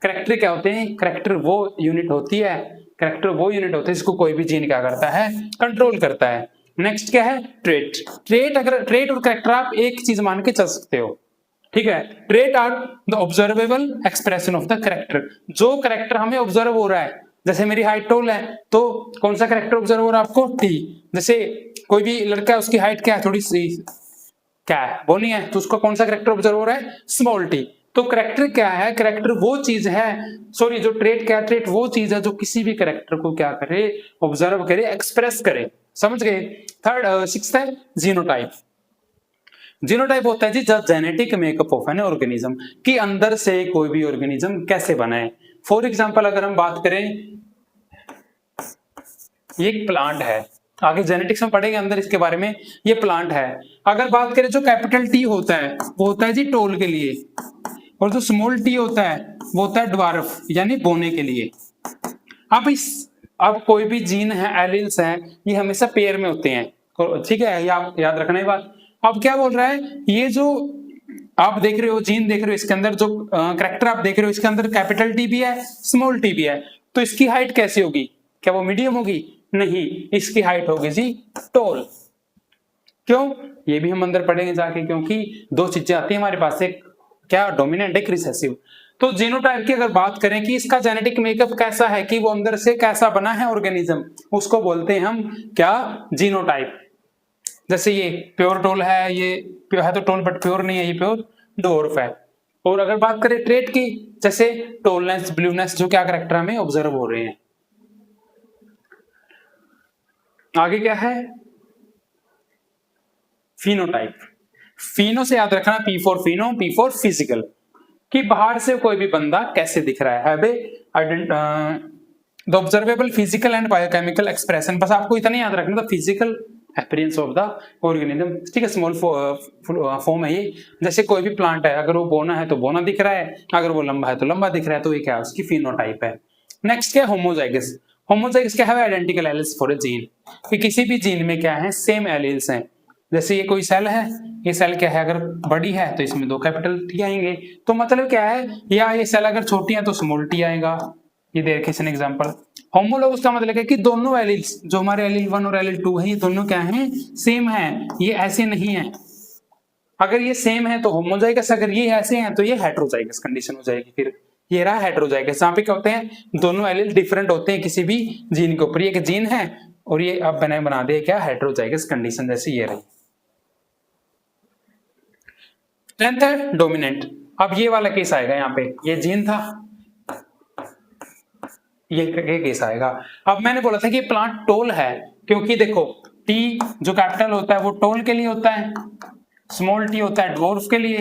करेक्टर क्या होते हैं, करेक्टर वो यूनिट होती है, करेक्टर वो यूनिट होता है जिसको कोई भी जीन क्या करता है, कंट्रोल करता है। नेक्स्ट क्या है, ट्रेट। ट्रेट, अगर ट्रेट और करेक्टर आप एक चीज मान के चल सकते हो, ठीक है। Trait are the observable expression of the character. जो करेक्टर हमें ऑब्जर्व हो रहा है, जैसे मेरी हाइट टॉल है, तो कौन सा करेक्टर ऑब्जर्व हो रहा है आपको, टी। जैसे कोई भी लड़का है, उसकी हाइट क्या है, थोड़ी सी क्या है, बोनी है, तो उसका कौन सा करेक्टर ऑब्जर्व हो रहा है, स्मॉल टी। तो करेक्टर क्या है, करेक्टर वो चीज है, सॉरी जो ट्रेट क्या है, ट्रेट वो चीज है जो किसी भी करेक्टर को क्या करे, ऑब्जर्व करे, एक्सप्रेस करे। समझ गए। थर्ड, सिक्स्थ है जीनोटाइप। जीनोटाइप होता है जी the genetic makeup of an organism, कि अंदर से कोई भी ऑर्गेनिज्म कैसे बना है। फॉर एग्जांपल अगर हम बात करें, ये एक प्लांट है, आगे जेनेटिक्स में पढ़ेंगे अंदर इसके बारे में, ये प्लांट है। अगर बात करें, जो कैपिटल टी होता है वो होता है जी टोल के लिए, और जो स्मॉल टी होता है वो होता है ड्वार्फ यानी बोने के लिए। अब कोई भी जीन है, एलील्स हैं, ये हमेशा पेयर में होते हैं, ठीक है, ये आप याद रखना ये बात। अब क्या बोल रहा है, ये जो आप देख रहे हो, जीन देख रहे हो, इसके अंदर जो करेक्टर आप देख रहे हो, इसके अंदर कैपिटल टी भी है, स्मॉल टी भी है। तो इसकी हाइट कैसी होगी, क्या वो मीडियम होगी, नहीं, इसकी हाइट होगी जी टॉल। क्यों, ये भी हम अंदर पढ़ेंगे जाके, क्योंकि दो चीजें आती है हमारे पास, एक क्या डोमिनेंट, एक रिसेसिव। तो जीनोटाइप की अगर बात करें कि इसका जेनेटिक मेकअप कैसा है, कि वो अंदर से कैसा बना है ऑर्गेनिज्म, उसको बोलते हैं हम क्या, जीनोटाइप। जैसे ये प्योर टोल है, ये प्योर है तो टोल बट प्योर नहीं है, ये प्योर डोर्फ है। और अगर बात करें ट्रेट की, जैसे टोलनेस, ब्लूनेस, जो क्या करैक्टर हमें ऑब्जर्व हो रहे हैं। आगे क्या है, फिनोटाइप। फिनो से याद रखना, P for Fino, P for physical, कि बाहर से कोई भी बंदा कैसे दिख रहा है, the observable physical and biochemical expression. बस आपको इतना याद रखना, the physical appearance of the organism, ठीक है, स्मॉल फॉर्म है ये। जैसे कोई भी प्लांट है, अगर वो बोना है तो बोना दिख रहा है, अगर वो लंबा है तो लंबा दिख रहा है, तो ये क्या है, उसकी फिनोटाइप है। नेक्स्ट क्या है, होमोजाइगस। होमोजाइगस क्या है, identical alleles for a gene, कि किसी भी जीन में क्या है, सेम एलील्स हैं। जैसे ये कोई सेल है, ये सेल क्या है, अगर बड़ी है तो इसमें 2 कैपिटल टी आएंगे। तो मतलब क्या है, या ये सेल अगर छोटी है तो स्मॉल टी आएगा। ये देखे इसने एग्जांपल। होमोलोगस का मतलब है कि दोनों एलिल्स, जो हमारे एलिल 1 और एलिल 2 है, ये दोनों क्या हैं, सेम है, ये ऐसे नहीं है। अगर ये सेम है तो होमोजाइगस, अगर ये ऐसे हैं तो ये हेटेरोजाइगस कंडीशन हो जाएगी। फिर ये रहा हेटेरोजाइगस, जहां पे क्या होते हैं, दोनों एलिल डिफरेंट होते हैं किसी भी जीन के ऊपर। ये एक जीन है और ये अब बना दे क्या, हेटेरोजाइगस कंडीशन, जैसे ये रही। 10th है डोमिनेंट। अब ये वाला केस आएगा, यहाँ पे ये जीन था, ये केस आएगा। अब मैंने बोला था कि प्लांट टोल है, क्योंकि देखो टी जो कैपिटल होता है वो टोल के लिए होता है, स्मॉल टी होता है ड्वार्फ के लिए।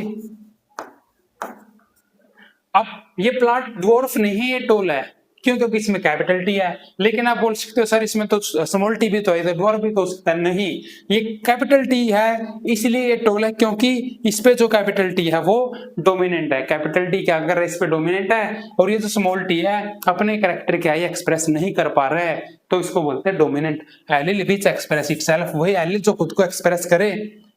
अब ये प्लांट ड्वार्फ नहीं है, ये टोल है, क्यों, क्योंकि इसमें कैपिटल टी है। लेकिन आप बोल सकते हो सर इसमें तो स्मॉल टी भी तो है, ड्वार्फ भी तो हो सकता है। नहीं, ये कैपिटल टी है इसलिए ये टोल है, क्योंकि इस पे जो कैपिटल टी है वो डोमिनेंट है। कैपिटल टी क्या अगर इस पे डोमिनेंट है, और ये जो स्मॉल टी है अपने कैरेक्टर क्या ये एक्सप्रेस नहीं कर पा रहा है, तो इसको बोलते हैं dominant allele which express itself. वही एलिल जो खुद को एक्सप्रेस करे,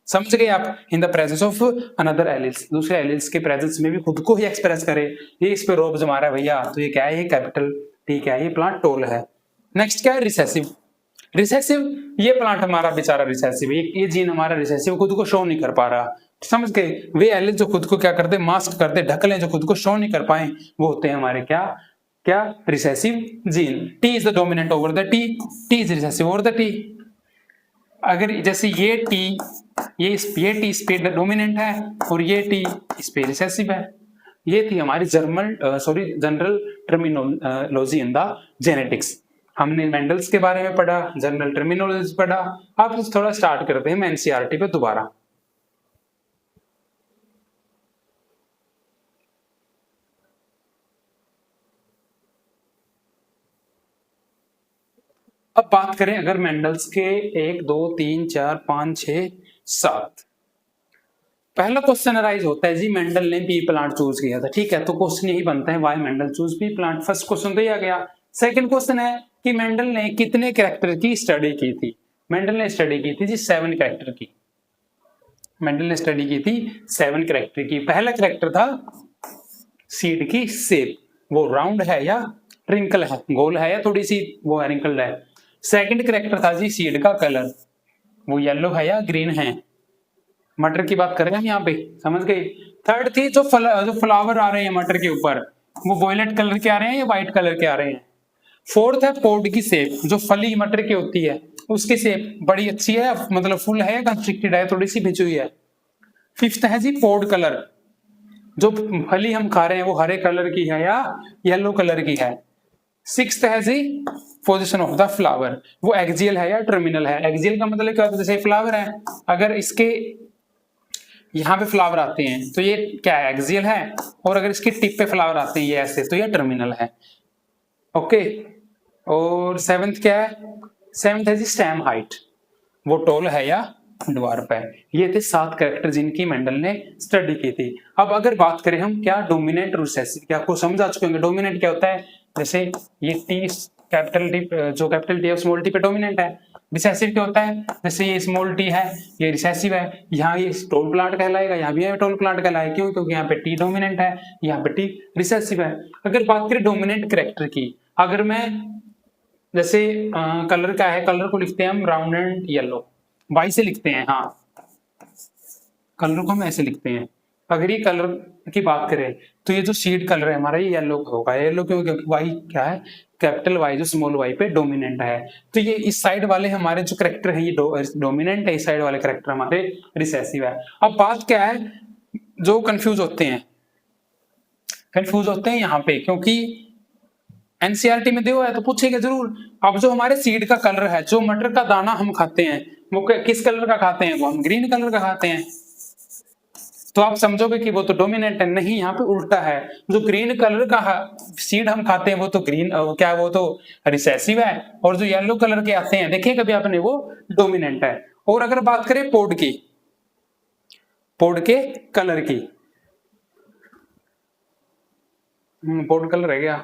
समझ गए आप, in the presence of another alleles, दूसरे एलिल्स के प्रेजेंस में भी खुद को ही एक्सप्रेस करे। ये इस पे रोब जमा रहा है भैया, तो ये क्या है, ये कैपिटल टी क्या है, ये प्लांट टोल है। नेक्स्ट क्या है, रिसेसिव। रिसेसिव, ये प्लांट हमारा बेचारा रिसेसिव है, ये जीन हमारा रिसेसिव खुद को शो नहीं कर पा रहा। समझ गए, वे एलिल जो खुद को क्या करते, मास्क करते, ढक लें, जो खुद को शो नहीं कर पाए, वो होते हैं हमारे क्या क्या, recessive gene. T is the dominant over the T, T is recessive over the T. अगर जैसे ये टी, ये टी इस पे डोमिनेंट है और ये टी इस पे रिसेसिव है। ये थी हमारी general terminology in the genetics. हमने मेंडल्स के बारे में पढ़ा, जनरल टर्मिनोलॉजी पढ़ा। अब थोड़ा स्टार्ट करते हैं एनसीईआरटी पे दोबारा। अब बात करें अगर मेंडल्स के 1 2 3 4 5 6 7, पहला क्वेश्चन अराइज होता है जी मेंडल ने पी प्लांट चूज किया था, ठीक है, तो क्वेश्चन यही बनता है why Mendel choose P plant. First question तो ये आ गया। सेकंड क्वेश्चन है कि मेंडल ने कितने कैरेक्टर की स्टडी की थी। मेंडल ने स्टडी की थी जी 7 कैरेक्टर की। मेंडल ने स्टडी की थी 7 कैरेक्टर की। पहला कैरेक्टर था सीड की शेप, वो राउंड है या ट्रिंकल है, गोल है या थोड़ी सी वो रिंकल्ड है। सेकंड कैरेक्टर था जी सीड का कलर, वो येलो है या ग्रीन है। मटर की बात कर रहे हैं हम यहाँ पे, समझ गए। थर्ड थी जो फ्लावर आ रहे हैं मटर के ऊपर, वो वॉयलेट कलर के आ रहे हैं या व्हाइट कलर के आ रहे हैं। फोर्थ है पोड की शेप, जो फली मटर की होती है उसकी शेप बड़ी अच्छी है, मतलब फुल है या कंस्ट्रिक्टेड है, थोड़ी सी भिजी हुई है। फिफ्थ है जी पोड कलर, जो फली हम खा रहे हैं वो हरे कलर की है या येलो कलर की है। सिक्स्थ है जी पोजिशन ऑफ द फ्लावर, वो एक्सियल है या टर्मिनल है। एक्सियल का मतलब क्या होता है, जैसे फ्लावर है, अगर इसके यहाँ पे फ्लावर आते हैं तो ये क्या है, एक्सियल है, और अगर इसके टिप पे फ्लावर आते हैं ये ऐसे, तो ये टर्मिनल है। ओके, और सेवेंथ क्या है, सेवेंथ है जी स्टेम हाइट, वो टॉल है या ड्वार्फ है। ये थे 7 कैरेक्टर जिनकी मेंडल ने स्टडी की थी। अब अगर बात करें हम क्या डोमिनेंट और रिसेसिव, क्या आपको समझ आ चुके होंगे। डोमिनेंट क्या होता है, जैसे ये टी कैपिटल टी, जो कैपिटल टी है स्मॉल टी पे डोमिनेंट है। रिसेसिव क्या होता है, जैसे ये स्मॉल टी है ये रिसेसिव है, यहाँ ये टोल प्लांट कहलाएगा, यहाँ भी टोल प्लांट कहलाएगा, क्यों, क्योंकि यहाँ पे टी डोमिनेंट है, यहाँ पे टी रिसेसिव है। अगर बात करें डोमिनेंट कैरेक्टर की, अगर मैं जैसे कलर का है, कलर को लिखते हैं हम राउंड एंड येलो, वाई से लिखते हैं, हाँ कलर को हम ऐसे लिखते हैं। अगर ये कलर की बात करें तो ये जो सीड कलर है हमारा ये येलो होगा। येलो क्यों, क्योंकि वाई क्या है, कैपिटल वाई जो स्मॉल वाई पे डोमिनेंट है। तो ये इस साइड वाले हमारे जो करेक्टर है ये डोमिनेंट है, इस साइड वाले करेक्टर हमारे रिसेसिव है। अब बात क्या है, जो कंफ्यूज होते हैं यहाँ पे, क्योंकि एनसीईआरटी में दिया है तो पूछेगा जरूर। अब जो हमारे सीड का कलर है, जो मटर का दाना हम खाते हैं वो किस कलर का खाते हैं, वो हम ग्रीन कलर का खाते हैं। तो आप समझोगे कि वो तो डोमिनेंट है, नहीं, यहाँ पे उल्टा है। जो ग्रीन कलर का सीड हम खाते हैं वो तो ग्रीन क्या वो तो रिसेसिव है, और जो येलो कलर के आते हैं देखिए कभी आपने, वो डोमिनेंट है। और अगर बात करें पोड की, पोड के कलर की, पोड कलर है क्या,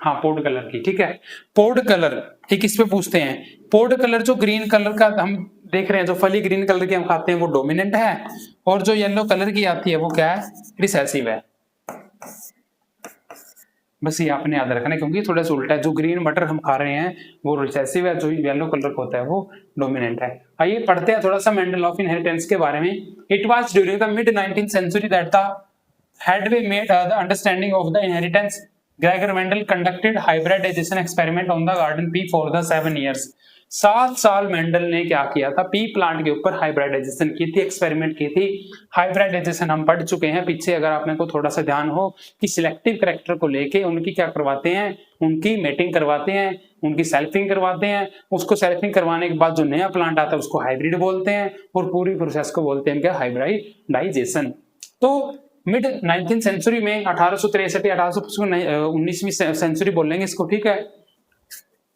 हाँ पोड कलर की, ठीक है। पोड कलर एक इस पे पूछते हैं, पोड कलर जो ग्रीन कलर का हम देख रहे हैं, जो फली ग्रीन कलर की हम खाते हैं वो डोमिनेंट है, और जो येलो कलर की आती है वो क्या है, रिसेसिव है। बस ये आपने याद रखना है, क्योंकि थोड़ा सा उल्टा है, जो ग्रीन मटर हम खा रहे हैं वो रिसेसिव है, जो येलो कलर का होता है वो डोमिनेंट है। आइए पढ़ते हैं थोड़ा सा मेंडल ऑफ इनहेरिटेंस के बारे में। It was during the mid 19th century that the had we made the understanding of the inheritance, Gregor Mendel conducted hybridization experiment on the garden pea for the 7 years। 7 साल Mendel ने क्या किया था, P plant के ऊपर hybridisation की थी, experiment की थी। हाइब्रिडाइजेशन हम पढ़ चुके हैं पीछे, अगर आपने को थोड़ा सा ध्यान हो कि सिलेक्टिव कैरेक्टर को लेके उनकी क्या करवाते हैं, उनकी मेटिंग करवाते हैं, उनकी सेल्फिंग करवाते हैं। उसको सेल्फिंग करवाने के बाद जो नया प्लांट आता है उसको हाइब्रिड बोलते हैं, और पूरी प्रोसेस को बोलते हैं क्या, हाइब्रिडाइजेशन। तो मिड 19th सेंचुरी में 1863 या 19वीं सेंचुरी बोलेंगे इसको, ठीक है।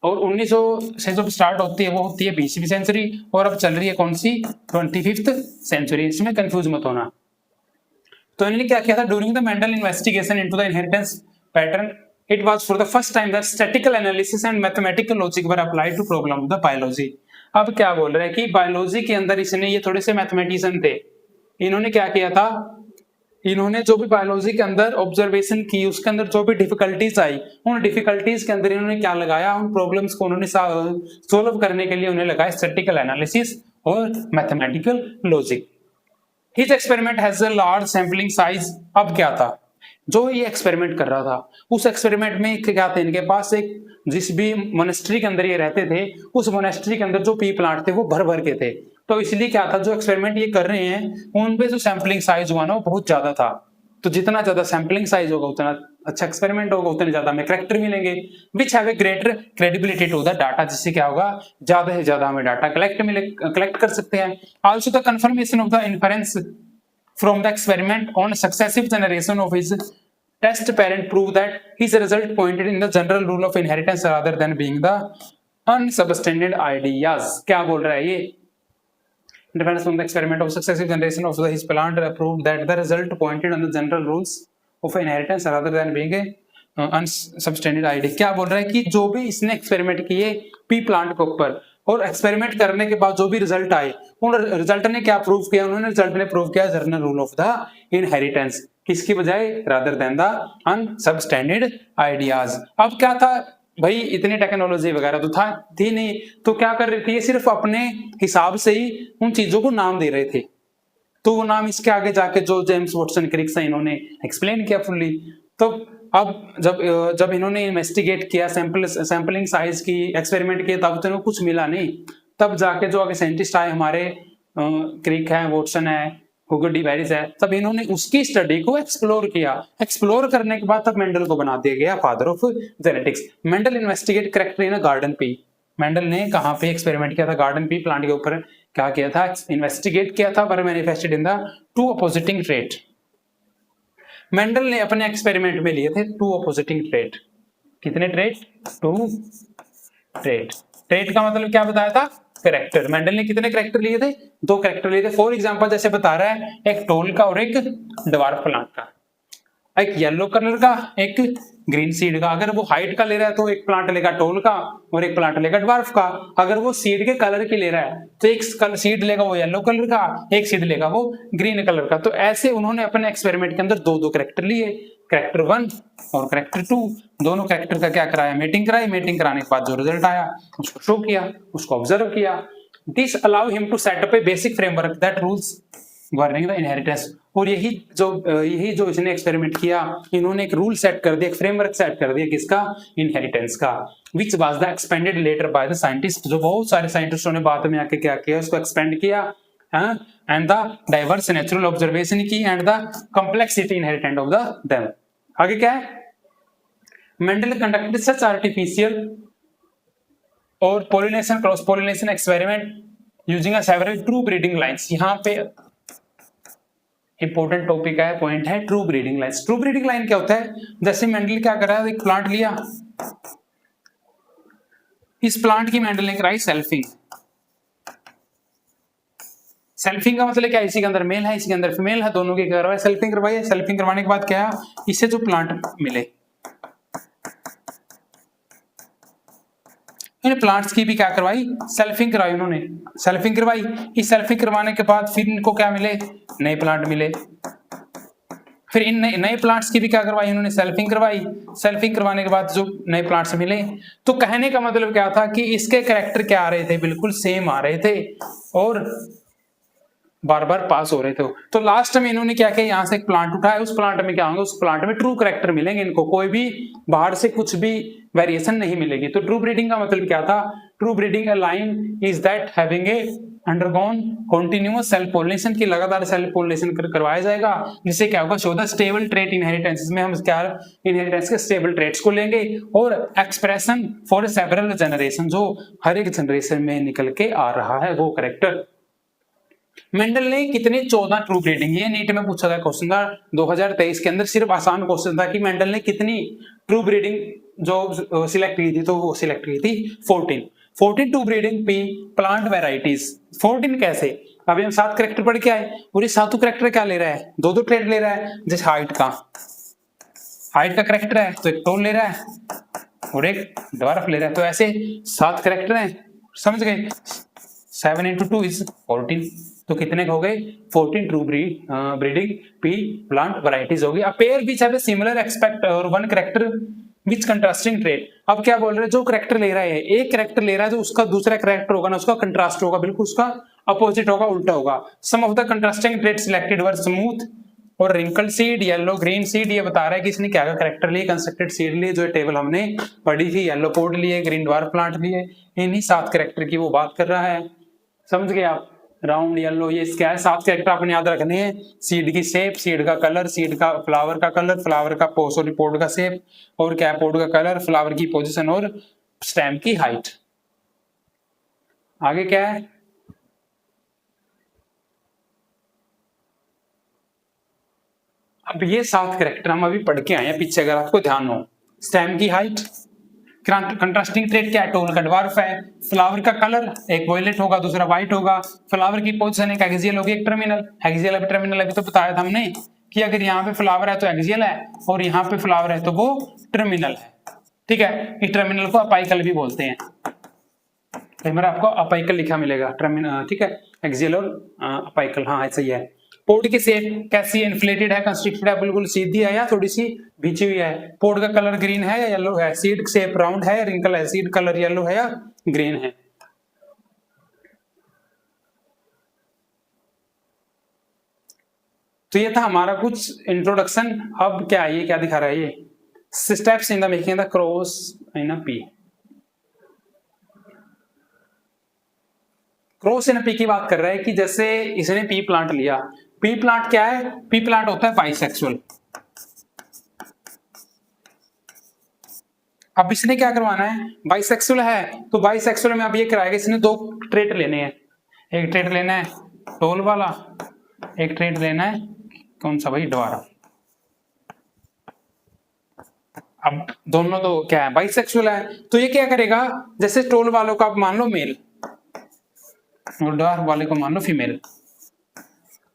और 1900 से जो स्टार्ट होती है वो होती है 20वीं सेंचुरी, और अब चल रही है कौन सी, 25th सेंचुरी, इसमें कंफ्यूज मत होना। तो इन्होंने क्या किया था, during the Mendel investigation into the inheritance pattern, it was for the first time that statistical analysis and mathematical logic were applied to problem of the biology. अब क्या बोल रहे हैं कि बायोलॉजी के अंदर इसने, ये थोड़े से मैथमेटिशियन थे, इन्होंने क्या किया था, इन्होंने जो भी बायोलॉजी के अंदर ऑब्जर्वेशन की, उसके अंदर जो भी डिफिकल्टीज आई, उन डिफिकल्टीज के अंदर इन्होंने क्या लगाया, उन प्रॉब्लम्स को उन्होंने सोल्व करने के लिए उन्हें लगाया स्टैटिकल एनालिसिस और mathematical logic. His experiment has a large sampling size. अब क्या था, जो ये एक्सपेरिमेंट कर रहा था, उस एक्सपेरिमेंट में क्या था, इनके पास एक, जिस भी मोनेस्ट्री के अंदर ये रहते थे, उस मोनेस्ट्री के अंदर जो पी प्लांट थे वो भर भर के थे। तो इसलिए क्या था, जो एक्सपेरिमेंट ये कर रहे हैं उन पे जो सैंपलिंग साइज हुआ ना वो बहुत ज्यादा था। तो जितना ज्यादा सैंपलिंग साइज होगा उतना अच्छा एक्सपेरिमेंट होगा, उतने ज्यादा हमें करैक्टर मिलेंगे, which have a greater credibility to the data, जिससे क्या होगा, ज्यादा से ज्यादा हमें डाटा कलेक्ट कर सकते हैं। Also the confirmation of the inference from the experiment on successive generation of his test parent prove that his result pointed in the general rule of inheritance rather than being the unsubstantiated ideas। क्या बोल रहा है ये, Independence from the experiment of successive generation of his plant proved that the result pointed on the general rules of inheritance rather than being a unsubstantiated idea। क्या बोल रहा है कि जो भी इसने एक्सपेरिमेंट किए पी प्लांट के ऊपर, और एक्सपेरिमेंट करने के बाद जो भी रिजल्ट आए, उन रिजल्ट ने क्या प्रूव किया, उन्होंने रिजल्ट ने प्रूव किया general rule of the inheritance, किसकी बजाय, रादर देन द अनसबस्टैंडर्ड आइडियाज। अब क्या था भाई, इतनी टेक्नोलॉजी वगैरह तो थी नहीं, तो क्या कर रही थी, ये सिर्फ अपने हिसाब से ही उन चीजों को नाम दे रहे थे। तो वो नाम इसके आगे जाके जो जेम्स वॉटसन क्रिक्स है, इन्होंने एक्सप्लेन किया फुल्ली। तो अब जब इन्होंने इन्वेस्टिगेट किया, सैंपलिंग साइज की, एक्सपेरिमेंट किए, तब तो कुछ मिला नहीं। तब जाके जो आगे साइंटिस्ट आए हमारे, क्रिक है, वॉटसन है, हुगो डी बैरिस है, तब इन्होंने उसकी स्टडी को एक्सप्लोर किया। एक्सप्लोर करने के बाद तब मेंडल को बना दिया गया father of genetics. Mendel investigate character in garden pea. Mendel ने कहां पे एक्सपेरिमेंट किया था, गार्डन पी प्लांट के ऊपर क्या किया था, इन्वेस्टिगेट किया था, पर manifested in the two opposing trait. Mendel ने अपने एक्सपेरिमेंट में लिए थे 2 अपोजिटिंग ट्रेट। कितने ट्रेट, 2 ट्रेट। ट्रेट का मतलब क्या बताया था, कैरेक्टर। मेंडल ने कितने कैरेक्टर लिए थे, 2 कैरेक्टर लिए थे। फॉर एग्जांपल जैसे बता रहा है, एक टोल का और एक ड्वार्फ प्लांट का, एक येलो कलर का, एक ग्रीन सीड का। अगर वो हाइट का ले रहा है तो एक प्लांट लेगा टोल का और एक प्लांट लेगा ड्वार्फ का। अगर वो सीड के कलर की ले रहा है तो एक सीड लेगा वो येलो कलर का, एक सीड लेगा वो ग्रीन कलर का। तो ऐसे उन्होंने अपने एक्सपेरिमेंट के अंदर 2 कैरेक्टर लिए, कैरेक्टर 1 और कैरेक्टर 2। दोनों कैरेक्टर का क्या कराया, मेटिंग कराई। मेटिंग कराने के बाद जो रिजल्ट आया उसको शो किया, उसको ऑब्जर्व किया। This allow him to set up a basic framework that rules governing the inheritance. और यही जो इसने एक्सपेरिमेंट किया, इन्होंने एक रूल सेट कर दिया, एक फ्रेमवर्क सेट कर दिया, किसका, इनहेरिटेंस का। Which was the expanded later by the scientist, जो बहुत सारे साइंटिस्टों ने बाद में आके क्या किया, उसको एक्सपेंड किया, and the diverse natural observation की, and the complexity inheritance of the them. आगे क्या है, मेंडल कंडक्टेड सच आर्टिफिशियल और pollination, cross pollination experiment using a several true breeding lines. यहाँ पे इंपॉर्टेंट टॉपिक है, पॉइंट है, true breeding lines. True breeding line क्या होता है, जैसे मेंडल क्या कर रहा है, एक प्लांट लिया, इस प्लांट की मेंडल ने कराई सेल्फिंग। सेल्फिंग का मतलब क्या है, इसी के अंदर मेल है, इसी के अंदर फीमेल है, दोनों की करवाई, सेल्फिंग करवाई है। सेल्फिंग करवाने के बाद क्या है, इससे जो प्लांट मिले, इन प्लांट्स की भी क्या करवाई, सेल्फिंग करवाई उन्होंने, सेल्फिंग करवाई। इस सेल्फिंग करवाने के बाद फिर इनको क्या मिले, नए प्लांट मिले। फिर इन नए प्लांट्स की भी क्या करवाई उन्होंने, सेल्फिंग करवाई। सेल्फिंग करवाने के बाद जो नए प्लांट्स मिले, तो कहने का मतलब क्या था कि इसके कैरेक्टर क्या आ रहे थे, बिल्कुल सेम आ रहे थे और बार बार पास हो रहे थे। तो लास्ट में इन्होंने क्या किया, यहाँ से एक प्लांट उठाया, उस प्लांट में क्या होंगे, उस प्लांट में ट्रू कैरेक्टर मिलेंगे इनको, कोई भी बाहर से कुछ भी वेरिएशन नहीं मिलेगी। तो ट्रू ब्रीडिंग का मतलब क्या था, true breeding a line is that having a undergone continuous self pollination, की लगातार सेल्फ पोलिनेशन करवाया जाएगा, जिससे क्या होगा, show the stable trait inheritance, इसमें हम क्या इनहेरिटेंस के स्टेबल ट्रेट्स को लेंगे, और एक्सप्रेशन फॉर सेवरल जनरेशन, जो हर एक जनरेशन में निकल के आ रहा है वो कैरेक्टर। मेंडल ने कितने 14 ट्रू ब्रीडिंग, ये नीट में पूछा था क्वेश्चन था 2023 के अंदर, सिर्फ आसान क्वेश्चन था कि मेंडल ने कितनी ट्रू ब्रीडिंग जो सिलेक्ट की थी, तो वो सिलेक्ट की थी 14 true breeding pea plant varieties. 14 कैसे, अभी हम 7 कैरेक्टर पढ़ के आए, और ये 7 कैरेक्टर क्या ले रहा है, दो ट्रेड ले रहा है, जैसे हाइट का कैरेक्टर है तो एक टोल ले रहा है और एक ड्वार्फ ले रहा है, तो ऐसे 7 कैरेक्टर हैं, समझ गए। 7 into 2 is 14, तो कितने हो गए, 14 true breeding pea plant varieties होगी। A pair which have a similar aspect और one character which contrasting trait. अब क्या बोल रहे हैं, जो कैरेक्टर ले रहा है, एक कैरेक्टर ले रहा है, जो उसका दूसरा कैरेक्टर होगा ना, उसका कंट्रास्ट होगा, बिल्कुल उसका अपोजिट होगा, उल्टा होगा। Some of the contrasting trait selected were smooth और wrinkle seed, yellow green seed, ये बता रहा है कि इसने क्या कैरेक्टर लिए, कंस्ट्रक्टेड सीड लिए, जो टेबल हमने पढ़ी थी, येलो पोड लिए, ग्रीन ड्वार्फ प्लांट लिए, इन्हीं 7 कैरेक्टर की वो बात कर रहा है, समझ गए आप। राउंड येलो, ये क्या है, 7 कैरेक्टर आपने याद रखने हैं, सीड की शेप, सीड का कलर, सीड का फ्लावर का कलर, फ्लावर का सॉरी पोड का शेप, और क्या पोड का कलर, फ्लावर की पोजीशन और स्टेम की हाइट। आगे क्या है, अब ये 7 कैरेक्टर हम अभी पढ़ के आए हैं पीछे, अगर आपको ध्यान हो। स्टेम की हाइट, कंट्रास्टिंग ट्रेट क्या है, टोल का ड्वार्फ है, फ्लावर का कलर एक वायलेट होगा, दूसरा व्हाइट होगा, फ्लावर की पोजीशन एक एक्सियल होगी, एक टर्मिनल, एक्सियल अभी टर्मिनल अभी तो बताया था हमने कि अगर यहाँ पे फ्लावर है तो एक्सियल है, और यहाँ पे फ्लावर है तो वो टर्मिनल है, ठीक है। इस टर्मिनल को अपाइकल भी बोलते हैं, आपको अपाइकल लिखा मिलेगा, टर्मिनल, ठीक है, एक्सियल और अपाइकल, हाँ ऐसा ही है। पोड की शेप कैसी है, इन्फ्लेटेड है, कंस्ट्रिक्टेड है, बिल्कुल सीधी है या थोड़ी सी भिंची हुई है। पोड का कलर ग्रीन है या येलो है, सीड शेप राउंड है, रिंकल है, सीड कलर येलो है या ग्रीन है। तो ये था हमारा कुछ इंट्रोडक्शन। अब क्या है, ये क्या दिखा रहा है, ये steps in the making the cross in a P. Cross in P की बात कर रहा है कि जैसे इसने पी प्लांट लिया, पी प्लांट क्या है, पी प्लांट होता है बाइसेक्सुअल। अब इसने क्या करवाना है, बाइसेक्सुअल है, तो बाइसेक्सुअल में अब ये कराएगा, इसने 2 ट्रेट लेने हैं, एक ट्रेट लेना है टोल वाला, एक ट्रेट लेना है कौन सा भाई, ड्वार्फ। अब दोनों तो क्या है, बाइसेक्सुअल है, तो ये क्या करेगा, जैसे टोल वालों का आप मान लो मेल और ड्वार्फ वाले को मान लो फीमेल,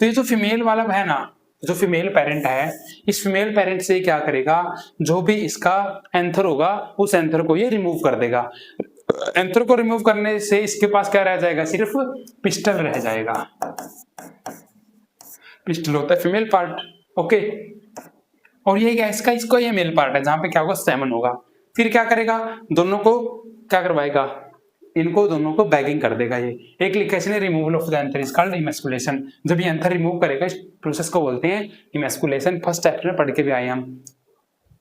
तो ये जो फीमेल वाला है ना, जो फीमेल पेरेंट है, इस फीमेल पेरेंट से क्या करेगा, जो भी इसका एंथर होगा उस एंथर को ये रिमूव कर देगा। एंथर को रिमूव करने से इसके पास क्या रह जाएगा, सिर्फ पिस्टल रह जाएगा। पिस्टल होता है फीमेल पार्ट, ओके। और ये क्या, इसका ये मेल पार्ट है, जहां पे क्या होगा, स्टेमन होगा। फिर क्या करेगा, दोनों को क्या करवाएगा, इनको दोनों को बैगिंग कर देगा। ये एक लिखा इसने, removal of the anther is called emasculation. जब ये एंथर रिमूव करेगा, इस प्रोसेस को बोलते हैं इमैस्कुलेशन। फर्स्ट चैप्टर में पढ़ के भी आए हम।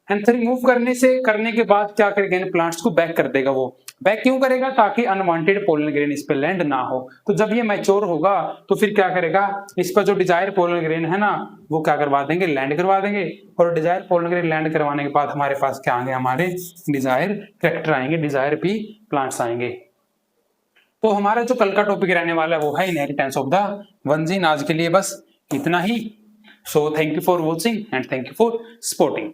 एंथर रिमूव करने के बाद क्या करेगा, इन प्लांट्स को बैक कर देगा। वो बैक क्यों करेगा, ताकि अनवांटेड पोलन ग्रेन इस पे लैंड ना हो। तो जब ये मैच्योर होगा तो फिर क्या करेगा, इस पर जो डिजायर पोलन ग्रेन है ना, वो क्या करवा देंगे, लैंड करवा देंगे। और डिजायर पोलन ग्रेन लैंड करवाने के बाद हमारे पास क्या आएंगे, हमारे डिजायर कैरेक्टर आएंगे, डिजायर पी प्लांट्स आएंगे। तो हमारा जो कल का टॉपिक रहने वाला है वो है inheritance of the one gene. आज के लिए बस इतना ही। So thank you for watching and thank you for supporting.